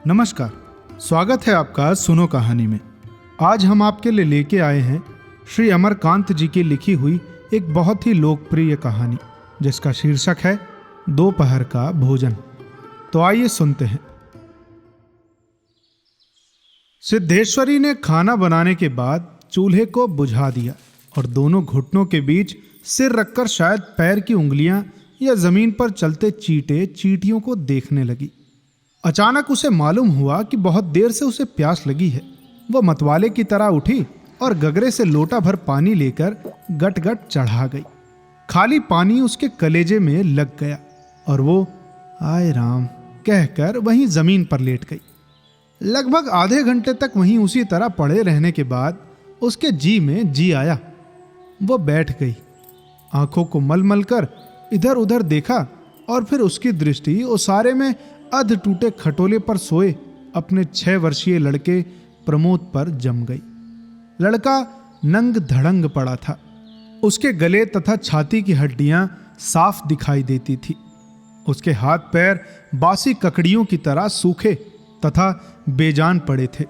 नमस्कार, स्वागत है आपका सुनो कहानी में। आज हम आपके लिए लेके आए हैं श्री अमरकांत जी की लिखी हुई एक बहुत ही लोकप्रिय कहानी जिसका शीर्षक है दोपहर का भोजन। तो आइए सुनते हैं। सिद्धेश्वरी ने खाना बनाने के बाद चूल्हे को बुझा दिया और दोनों घुटनों के बीच सिर रखकर शायद पैर की उंगलियां या जमीन पर चलते चींटे चींटियों को देखने लगी। अचानक उसे मालूम हुआ कि बहुत देर से उसे प्यास लगी है। वह मतवाले की तरह उठी और गगरे से लोटा भर पानी लेकर गट गट चढ़ा गई। खाली पानी उसके कलेजे में लग गया और वो आय राम कहकर वहीं जमीन पर लेट गई। लगभग आधे घंटे तक वहीं उसी तरह पड़े रहने के बाद उसके जी में जी आया। वो बैठ गई, आंखों को मलमल कर इधर उधर देखा और फिर उसकी दृष्टि ओसारे में अध टूटे खटोले पर सोए अपने 6 वर्षीय लड़के प्रमोद पर जम गई। लड़का नंग धड़ंग पड़ा था। उसके गले तथा छाती की हड्डियां साफ दिखाई देती थी। उसके हाथ पैर बासी ककड़ियों की तरह सूखे तथा बेजान पड़े थे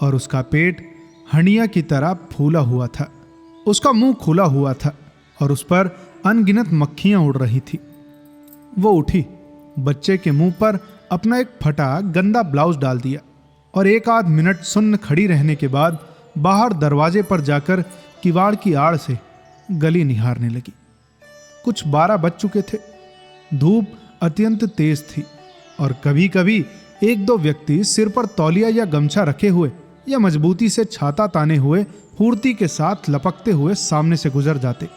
और उसका पेट हंडिया की तरह फूला हुआ था। उसका मुंह खुला हुआ था और उस पर अनगिनत मक्खियां उड़ रही थी। वो उठी, बच्चे के मुंह पर अपना एक फटा गंदा ब्लाउज डाल दिया और एक आध मिनट सुन्न खड़ी रहने के बाद बाहर दरवाजे पर जाकर किवाड़ की आड़ से गली निहारने लगी। कुछ 12 बज चुके थे। धूप अत्यंत तेज थी और कभी कभी 1-2 व्यक्ति सिर पर तौलिया या गमछा रखे हुए या मजबूती से छाता ताने हुए फुर्ती के साथ लपकते हुए सामने से गुजर जाते।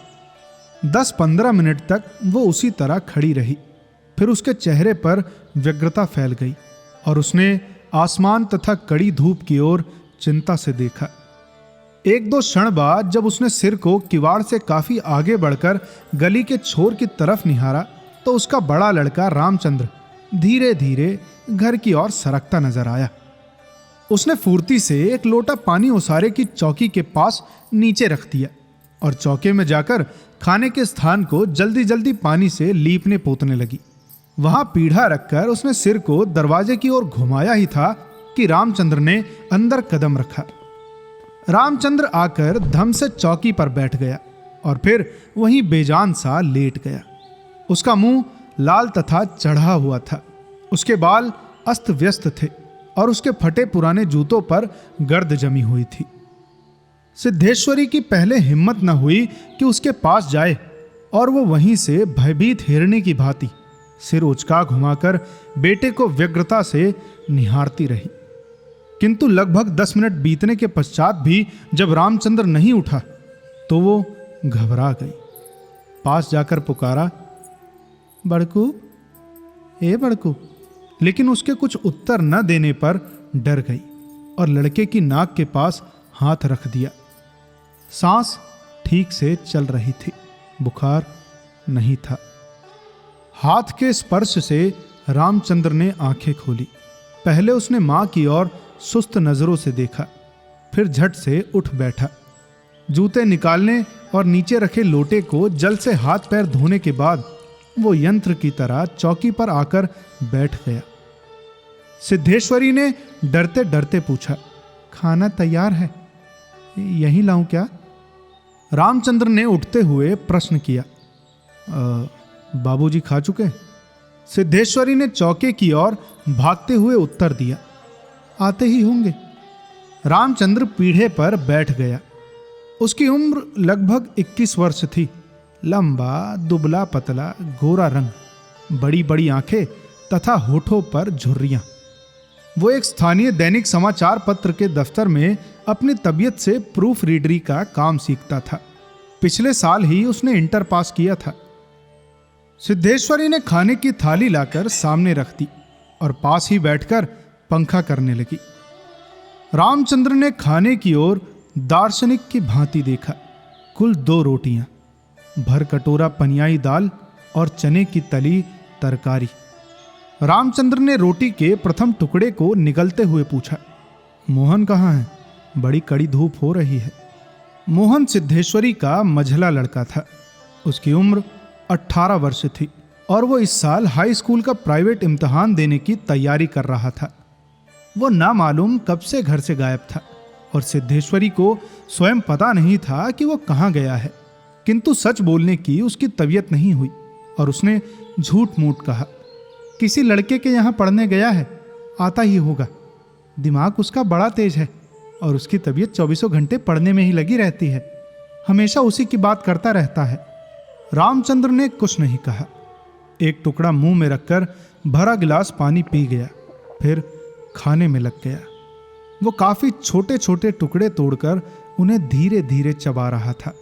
10-15 मिनट तक वो उसी तरह खड़ी रही। फिर उसके चेहरे पर व्यग्रता फैल गई और उसने आसमान तथा कड़ी धूप की ओर चिंता से देखा। 1-2 क्षण बाद जब उसने सिर को किवाड़ से काफी आगे बढ़कर गली के छोर की तरफ निहारा तो उसका बड़ा लड़का रामचंद्र धीरे धीरे घर की ओर सरकता नजर आया। उसने फुर्ती से एक लोटा पानी ओसारे की चौकी के पास नीचे रख दिया और चौके में जाकर खाने के स्थान को जल्दी जल्दी पानी से लीपने पोतने लगी। वहां पीढ़ा रखकर उसने सिर को दरवाजे की ओर घुमाया ही था कि रामचंद्र ने अंदर कदम रखा। रामचंद्र आकर धम से चौकी पर बैठ गया और फिर वहीं बेजान सा लेट गया। उसका मुंह लाल तथा चढ़ा हुआ था। उसके बाल अस्त व्यस्त थे और उसके फटे पुराने जूतों पर गर्द जमी हुई थी। सिद्धेश्वरी की पहले हिम्मत न हुई कि उसके पास जाए और वो वहीं से भयभीत हिरणी की भांति सिर उचका घुमाकर बेटे को व्यग्रता से निहारती रही। किंतु लगभग 10 मिनट बीतने के पश्चात भी जब रामचंद्र नहीं उठा तो वो घबरा गई। पास जाकर पुकारा, बड़कू, ए बड़कू। लेकिन उसके कुछ उत्तर न देने पर डर गई और लड़के की नाक के पास हाथ रख दिया। सांस ठीक से चल रही थी, बुखार नहीं था। हाथ के स्पर्श से रामचंद्र ने आंखें खोली। पहले उसने मां की ओर सुस्त नजरों से देखा, फिर झट से उठ बैठा। जूते निकालने और नीचे रखे लोटे को जल से हाथ पैर धोने के बाद वो यंत्र की तरह चौकी पर आकर बैठ गया। सिद्धेश्वरी ने डरते डरते पूछा, खाना तैयार है, यहीं लाऊं क्या? रामचंद्र ने उठते हुए प्रश्न किया। बाबूजी खा चुके? सिद्धेश्वरी ने चौके की ओर भागते हुए उत्तर दिया, आते ही होंगे। रामचंद्र पीढ़े पर बैठ गया। उसकी उम्र लगभग 21 वर्ष थी। लंबा, दुबला पतला, गोरा रंग, बड़ी बड़ी आंखें तथा होठों पर झुर्रियां। वो एक स्थानीय दैनिक समाचार पत्र के दफ्तर में अपनी तबीयत से प्रूफ रीडरी का काम सीखता था। पिछले साल ही उसने इंटर पास किया था। सिद्धेश्वरी ने खाने की थाली लाकर सामने रख दी और पास ही बैठकर पंखा करने लगी। रामचंद्र ने खाने की ओर दार्शनिक की भांति देखा। कुल 2 रोटियां, भर कटोरा पनियाई दाल और चने की तली तरकारी। रामचंद्र ने रोटी के प्रथम टुकड़े को निगलते हुए पूछा, मोहन कहाँ है? बड़ी कड़ी धूप हो रही है। मोहन सिद्धेश्वरी का मझला लड़का था। उसकी उम्र 18 वर्ष थी और वो इस साल हाई स्कूल का प्राइवेट इम्तिहान देने की तैयारी कर रहा था। वो ना मालूम कब से घर से गायब था और सिद्धेश्वरी को स्वयं पता नहीं था कि वो कहाँ गया है। किंतु सच बोलने की उसकी तबीयत नहीं हुई और उसने झूठ मूठ कहा, किसी लड़के के यहाँ पढ़ने गया है, आता ही होगा। दिमाग उसका बड़ा तेज है और उसकी तबीयत 24 घंटे पढ़ने में ही लगी रहती है, हमेशा उसी की बात करता रहता है। रामचंद्र ने कुछ नहीं कहा। एक टुकड़ा मुंह में रखकर भरा गिलास पानी पी गया, फिर खाने में लग गया। वो काफी छोटे छोटे टुकड़े तोड़कर उन्हें धीरे धीरे चबा रहा था।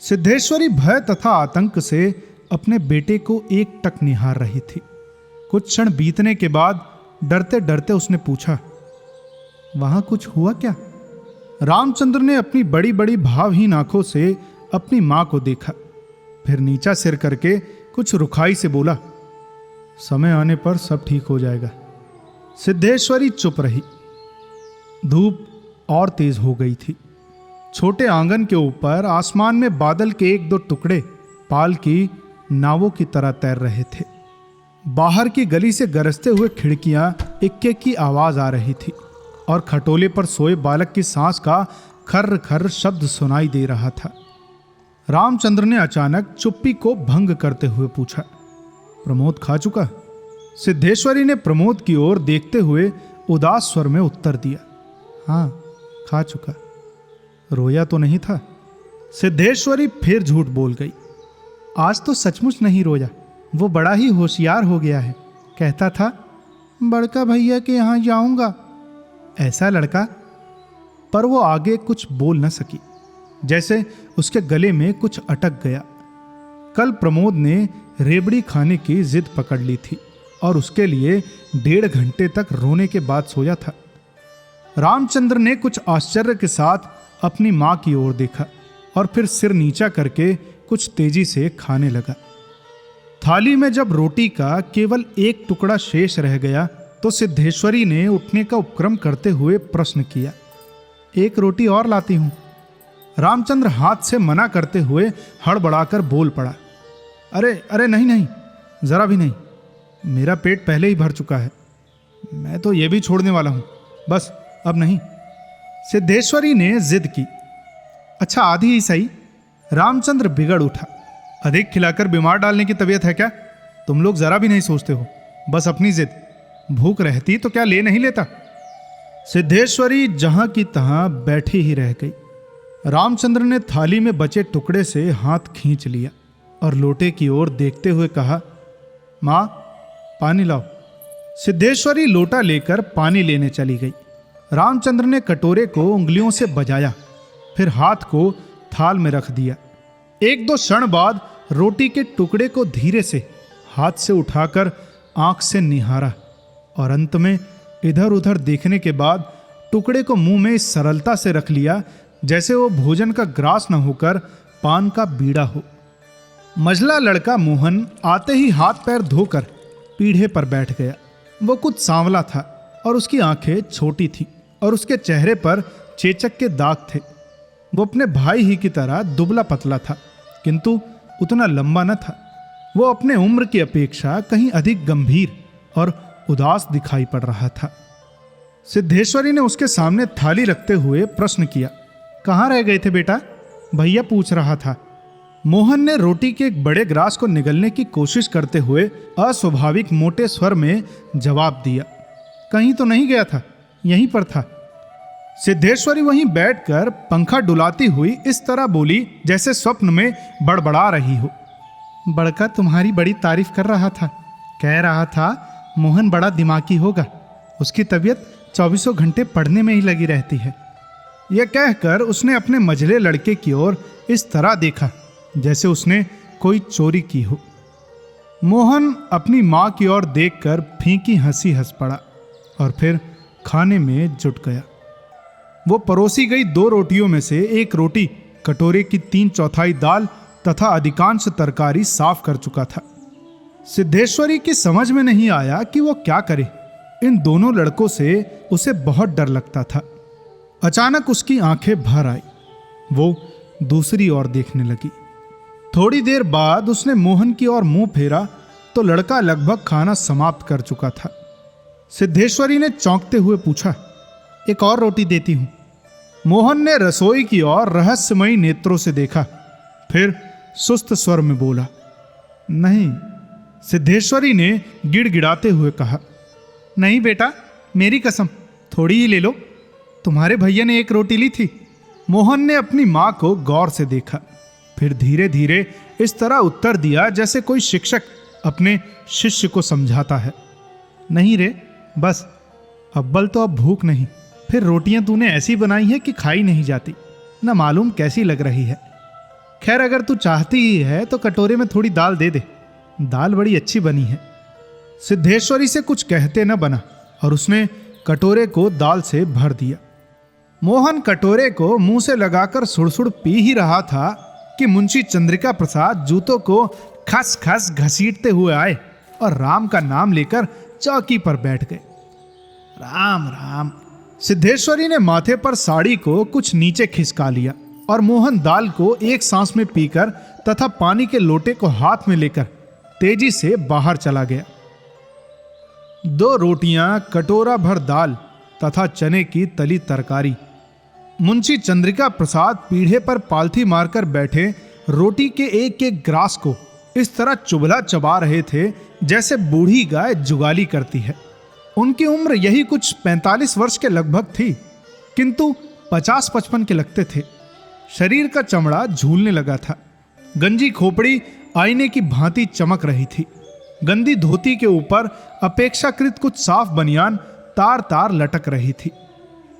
सिद्धेश्वरी भय तथा आतंक से अपने बेटे को एकटक निहार रही थी। कुछ क्षण बीतने के बाद डरते डरते उसने पूछा, वहां कुछ हुआ क्या? रामचंद्र ने अपनी बड़ी बड़ी भावहीन आंखों से अपनी मां को देखा, फिर नीचा सिर करके कुछ रुखाई से बोला, समय आने पर सब ठीक हो जाएगा। सिद्धेश्वरी चुप रही। धूप और तेज हो गई थी। छोटे आंगन के ऊपर आसमान में बादल के एक दो टुकड़े पाल की नावों की तरह तैर रहे थे। बाहर की गली से गरजते हुए खिड़कियां इक्के की आवाज आ रही थी और खटोले पर सोए बालक की सांस का खर्र खर्र शब्द सुनाई दे रहा था। रामचंद्र ने अचानक चुप्पी को भंग करते हुए पूछा, प्रमोद खा चुका? सिद्धेश्वरी ने प्रमोद की ओर देखते हुए उदास स्वर में उत्तर दिया, हाँ खा चुका। रोया तो नहीं था? सिद्धेश्वरी फिर झूठ बोल गई, आज तो सचमुच नहीं रोया। वो बड़ा ही होशियार हो गया है, कहता था बड़का भैया के यहां जाऊंगा। ऐसा लड़का। पर वो आगे कुछ बोल न सकी, जैसे उसके गले में कुछ अटक गया। कल प्रमोद ने रेबड़ी खाने की जिद पकड़ ली थी और उसके लिए 1.5 घंटे तक रोने के बाद सोया था। रामचंद्र ने कुछ आश्चर्य के साथ अपनी मां की ओर देखा और फिर सिर नीचा करके कुछ तेजी से खाने लगा। थाली में जब रोटी का केवल एक टुकड़ा शेष रह गया तो सिद्धेश्वरी ने उठने का उपक्रम करते हुए प्रश्न किया, एक रोटी और लाती हूं। रामचंद्र हाथ से मना करते हुए हड़बड़ाकर बोल पड़ा, अरे अरे नहीं नहीं, जरा भी नहीं, मेरा पेट पहले ही भर चुका है। मैं तो ये भी छोड़ने वाला हूं, बस अब नहीं। सिद्धेश्वरी ने जिद की, अच्छा आधी ही सही। रामचंद्र बिगड़ उठा, अधिक खिलाकर बीमार डालने की तबीयत है क्या? तुम लोग जरा भी नहीं सोचते हो, बस अपनी जिद। भूख रहती तो क्या ले नहीं लेता? सिद्धेश्वरी जहां की तहां बैठी ही रह गई। रामचंद्र ने थाली में बचे टुकड़े से हाथ खींच लिया और लोटे की ओर देखते हुए कहा, मां पानी लाओ। सिद्धेश्वरी लोटा लेकर पानी लेने चली गई। रामचंद्र ने कटोरे को उंगलियों से बजाया, फिर हाथ को थाल में रख दिया। 1-2 क्षण बाद रोटी के टुकड़े को धीरे से हाथ से उठाकर आंख से निहारा और अंत में इधर उधर देखने के बाद टुकड़े को मुंह में इस सरलता से रख लिया जैसे वो भोजन का ग्रास न होकर पान का बीड़ा हो। मझला लड़का मोहन आते ही हाथ पैर धोकर पीढ़े पर बैठ गया। वो कुछ सांवला था और उसकी आंखें छोटी थीं और उसके चेहरे पर चेचक के दाग थे। वो अपने भाई ही की तरह दुबला पतला था, किंतु उतना लंबा न था। वो अपने उम्र की अपेक्षा कहीं अधिक गंभीर और उदास दिखाई पड़ रहा था। सिद्धेश्वरी ने उसके सामने थाली रखते हुए प्रश्न किया, कहाँ रह गए थे बेटा? भैया पूछ रहा था। मोहन ने रोटी के एक बड़े ग्रास को निगलने की कोशिश करते हुए अस्वाभाविक मोटे स्वर में जवाब दिया, कहीं तो नहीं गया था, यहीं पर था। सिद्धेश्वरी वहीं बैठकर पंखा डुलाती हुई इस तरह बोली जैसे स्वप्न में बड़बड़ा रही हो। बड़का तुम्हारी बड़ी तारीफ कर रहा था, कह रहा था मोहन बड़ा दिमागी होगा, उसकी तबीयत 24 घंटे पढ़ने में ही लगी रहती है। यह कहकर उसने अपने मझले लड़के की ओर इस तरह देखा जैसे उसने कोई चोरी की हो। मोहन अपनी मां की ओर देखकर फीकी हंसी हंस पड़ा और फिर खाने में जुट गया। वो परोसी गई 2 रोटियों में से एक रोटी कटोरे की 3/4 दाल तथा अधिकांश तरकारी साफ कर चुका था। सिद्धेश्वरी की समझ में नहीं आया कि वो क्या करे। इन दोनों लड़कों से उसे बहुत डर लगता था। अचानक उसकी आंखें भर आई। वो दूसरी ओर देखने लगी। थोड़ी देर बाद उसने मोहन की ओर मुंह फेरा तो लड़का लगभग खाना समाप्त कर चुका था। सिद्धेश्वरी ने चौंकते हुए पूछा। एक और रोटी देती हूं। मोहन ने रसोई की ओर रहस्यमयी नेत्रों से देखा, फिर सुस्त स्वर में बोला, नहीं। सिद्धेश्वरी ने गिड़गिड़ाते हुए कहा, नहीं बेटा, मेरी कसम, थोड़ी ही ले लो। तुम्हारे भैया ने एक रोटी ली थी। मोहन ने अपनी मां को गौर से देखा, फिर धीरे धीरे इस तरह उत्तर दिया जैसे कोई शिक्षक अपने शिष्य को समझाता है, नहीं रे, बस अव्वल तो अब भूख नहीं, फिर रोटियां तूने ऐसी बनाई है कि खाई नहीं जाती, न मालूम कैसी लग रही है। खैर, अगर तू चाहती ही है तो कटोरे में थोड़ी दाल दे दे, दाल बड़ी अच्छी बनी है। सिद्धेश्वरी से कुछ कहते न बना और उसने कटोरे को दाल से भर दिया। मोहन कटोरे को मुंह से लगाकर सुड़सुड़ पी ही रहा था कि मुंशी चंद्रिका प्रसाद जूतों को खस खस घसीटते हुए आए और राम का नाम लेकर चौकी पर बैठ गए। राम राम। सिद्धेश्वरी ने माथे पर साड़ी को कुछ नीचे खिसका लिया और मोहन दाल को एक सांस में पीकर तथा पानी के लोटे को हाथ में लेकर तेजी से बाहर चला गया। 2 रोटियां, कटोरा भर दाल तथा चने की तली तरकारी। मुंशी चंद्रिका प्रसाद पीढ़े पर पालथी मारकर बैठे रोटी के एक एक ग्रास को इस तरह चुभला चबा रहे थे जैसे बूढ़ी गाय जुगाली करती है। उनकी उम्र यही कुछ 45 वर्ष के लगभग थी, किंतु 50-55 के लगते थे। शरीर का चमड़ा झूलने लगा था। गंजी खोपड़ी आईने की भांति चमक रही थी। गंदी धोती के ऊपर अपेक्षाकृत कुछ साफ बनियान तार तार लटक रही थी।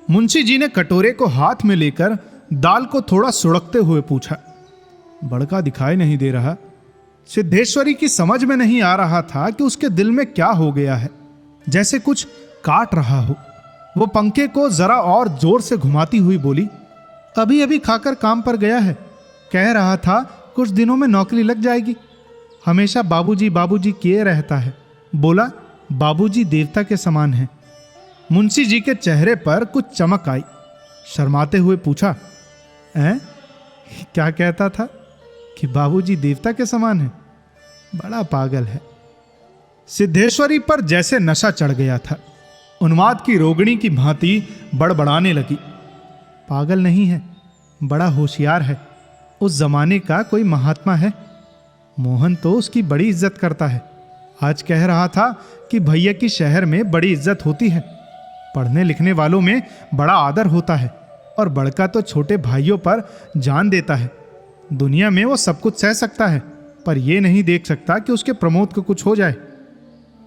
मुंशी जी ने कटोरे को हाथ में लेकर दाल को थोड़ा सुड़कते हुए पूछा, बड़का दिखाई नहीं दे रहा। सिद्धेश्वरी की समझ में नहीं आ रहा था कि उसके दिल में क्या हो गया है, जैसे कुछ काट रहा हो। वो पंखे को जरा और जोर से घुमाती हुई बोली, अभी अभी खाकर काम पर गया है, कह रहा था कुछ दिनों में नौकरी लग जाएगी। हमेशा बाबूजी बाबूजी किए रहता है। बोला बाबूजी देवता के समान है। मुंशी जी के चेहरे पर कुछ चमक आई। शर्माते हुए पूछा, क्या कहता था कि बाबूजी देवता के समान है? बड़ा पागल है। सिद्धेश्वरी पर जैसे नशा चढ़ गया था। उन्माद की रोगिणी की भांति बड़बड़ाने लगी। पागल नहीं है, बड़ा होशियार है। उस जमाने का कोई महात्मा है। मोहन तो उसकी बड़ी इज्जत करता है। आज कह रहा था कि भैया की शहर में बड़ी इज्जत होती है, पढ़ने लिखने वालों में बड़ा आदर होता है और बड़का तो छोटे भाइयों पर जान देता है। दुनिया में वो सब कुछ सह सकता है, पर यह नहीं देख सकता कि उसके प्रमोद को कुछ हो जाए।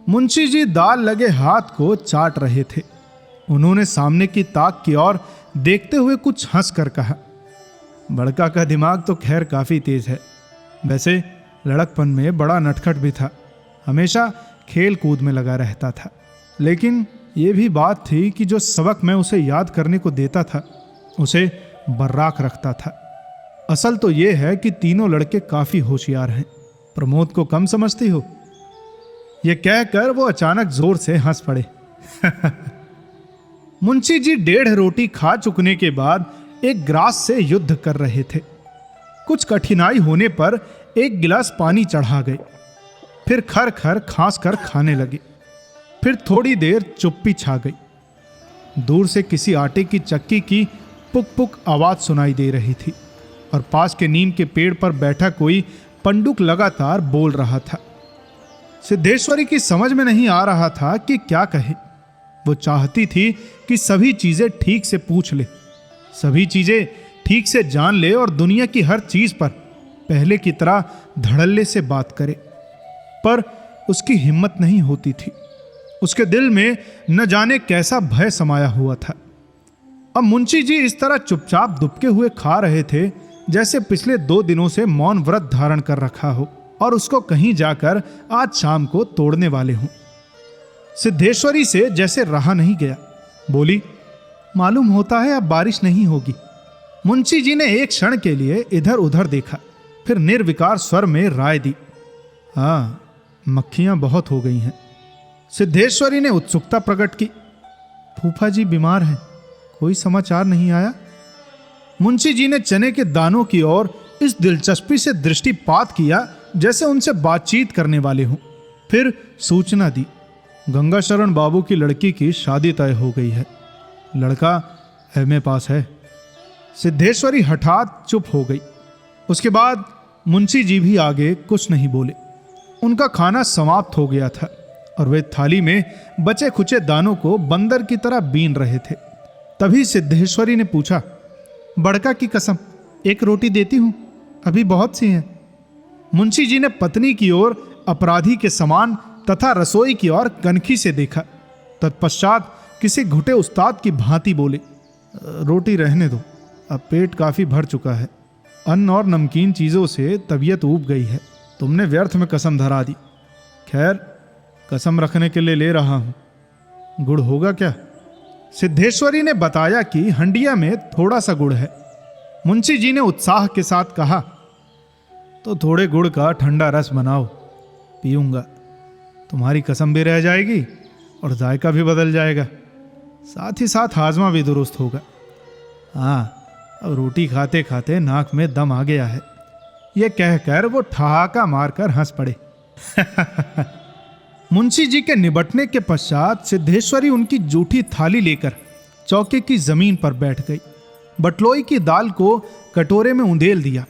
मुंशी जी दाल लगे हाथ को चाट रहे थे। उन्होंने सामने की ताक की ओर देखते हुए कुछ हंस कर कहा, बड़का का दिमाग तो खैर काफी तेज है। वैसे लड़कपन में बड़ा नटखट भी था, हमेशा खेल कूद में लगा रहता था। लेकिन यह भी बात थी कि जो सबक मैं उसे याद करने को देता था उसे बर्राक रखता था। असल तो यह है कि तीनों लड़के काफी होशियार हैं। प्रमोद को कम समझती हो? यह कहकर वो अचानक जोर से हंस पड़े। मुंशी जी 1.5 रोटी खा चुकने के बाद एक ग्रास से युद्ध कर रहे थे। कुछ कठिनाई होने पर एक गिलास पानी चढ़ा गए, फिर खर खर खांस कर खाने लगे। फिर थोड़ी देर चुप्पी छा गई। दूर से किसी आटे की चक्की की पुक पुक आवाज सुनाई दे रही थी और पास के नीम के पेड़ पर बैठा कोई पंडुक लगातार बोल रहा था। सिद्धेश्वरी की समझ में नहीं आ रहा था कि क्या कहे। वो चाहती थी कि सभी चीजें ठीक से पूछ ले, सभी चीजें ठीक से जान ले और दुनिया की हर चीज पर पहले की तरह धड़ल्ले से बात करे, पर उसकी हिम्मत नहीं होती थी। उसके दिल में न जाने कैसा भय समाया हुआ था। अब मुंशी जी इस तरह चुपचाप दुबके हुए खा रहे थे जैसे पिछले 2 दिनों से मौन व्रत धारण कर रखा हो और उसको कहीं जाकर आज शाम को तोड़ने वाले हों। सिद्धेश्वरी से जैसे रहा नहीं गया। बोली, मालूम होता है अब बारिश नहीं होगी। मुंशी जी ने एक क्षण के लिए इधर उधर देखा, फिर निर्विकार स्वर में राय दी, हाँ, मक्खियां बहुत हो गई हैं। सिद्धेश्वरी ने उत्सुकता प्रकट की, फूफा जी बीमार हैं, कोई समाचार नहीं आया? मुंशी जी ने चने के दानों की ओर इस दिलचस्पी से दृष्टिपात किया जैसे उनसे बातचीत करने वाले हों। फिर सूचना दी, गंगाशरण बाबू की लड़की की शादी तय हो गई है। लड़का एमए पास है। सिद्धेश्वरी हठात चुप हो गई। उसके बाद मुंशी जी भी आगे कुछ नहीं बोले। उनका खाना समाप्त हो गया था और वे थाली में बचे खुचे दानों को बंदर की तरह बीन रहे थे। तभी सिद्धेश्वरी ने पूछा, बड़का की कसम, एक रोटी देती हूं, अभी बहुत सी हैं। मुंशी जी ने पत्नी की ओर अपराधी के समान तथा रसोई की ओर कनखी से देखा। तत्पश्चात किसी घुटे उस्ताद की भांति बोले, रोटी रहने दो, अब पेट काफी भर चुका है। अन्न और नमकीन चीजों से तबीयत ऊब गई है। तुमने व्यर्थ में कसम धरा दी। खैर, कसम रखने के लिए ले रहा हूं। गुड़ होगा क्या? सिद्धेश्वरी ने बताया कि हंडिया में थोड़ा सा गुड़ है। मुंशी जी ने उत्साह के साथ कहा, तो थोड़े गुड़ का ठंडा रस बनाओ, पीऊंगा। तुम्हारी कसम भी रह जाएगी और जायका भी बदल जाएगा, साथ ही साथ हाजमा भी दुरुस्त होगा। हाँ, अब रोटी खाते खाते नाक में दम आ गया है। यह कहकर वो ठहाका मारकर हंस पड़े। मुंशी जी के निबटने के पश्चात सिद्धेश्वरी उनकी जूठी थाली लेकर चौके की जमीन पर बैठ गई। बटलोई की दाल को कटोरे में उंडेल दिया,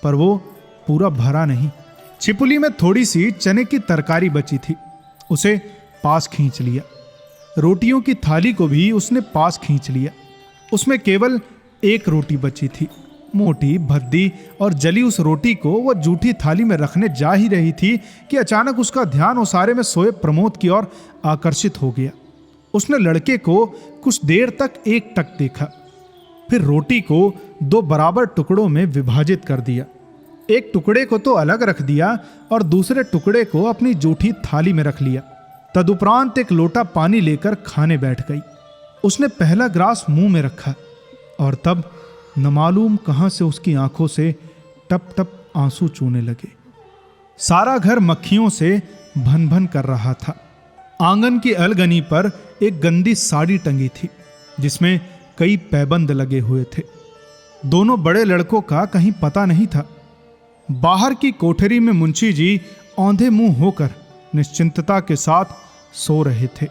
पर वो पूरा भरा नहीं। छिपुली में थोड़ी सी चने की तरकारी बची थी, उसे पास खींच लिया। रोटियों की थाली को भी उसने पास खींच लिया। उसमें केवल एक रोटी बची थी। मोटी, भद्दी और जली उस रोटी को वह जूठी थाली में रखने जा ही रही थी कि अचानक उसका ध्यान ओसारे में सोए प्रमोद की ओर आकर्षित हो गया। उसने लड़के को कुछ देर तक एकटक देखा, फिर रोटी को दो बराबर टुकड़ों में विभाजित कर दिया। एक टुकड़े को तो अलग रख दिया और दूसरे टुकड़े को अपनी जूठी थाली में रख लिया। तदुपरांत एक लोटा पानी लेकर खाने बैठ गई। उसने पहला ग्रास मुंह में रखा और तब न मालूम कहां से उसकी आंखों से टप टप आंसू चूने लगे। सारा घर मक्खियों से भन भन कर रहा था। आंगन की अलगनी पर एक गंदी साड़ी टंगी थी जिसमें कई पैबंद लगे हुए थे। दोनों बड़े लड़कों का कहीं पता नहीं था। बाहर की कोठरी में मुंशी जी औंधे मुंह होकर निश्चिंतता के साथ सो रहे थे,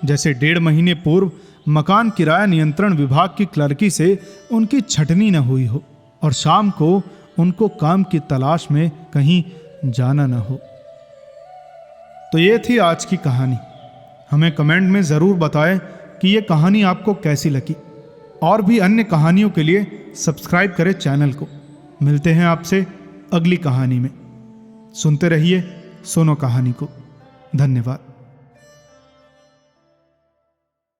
जैसे 1.5 महीने पूर्व मकान किराया नियंत्रण विभाग की क्लर्की से उनकी छटनी न हुई हो और शाम को उनको काम की तलाश में कहीं जाना न हो। तो ये थी आज की कहानी। हमें कमेंट में ज़रूर बताएं कि ये कहानी आपको कैसी लगी। और भी अन्य कहानियों के लिए सब्सक्राइब करें चैनल को। मिलते हैं आपसे अगली कहानी में। सुनते रहिए सुनो कहानी को। धन्यवाद।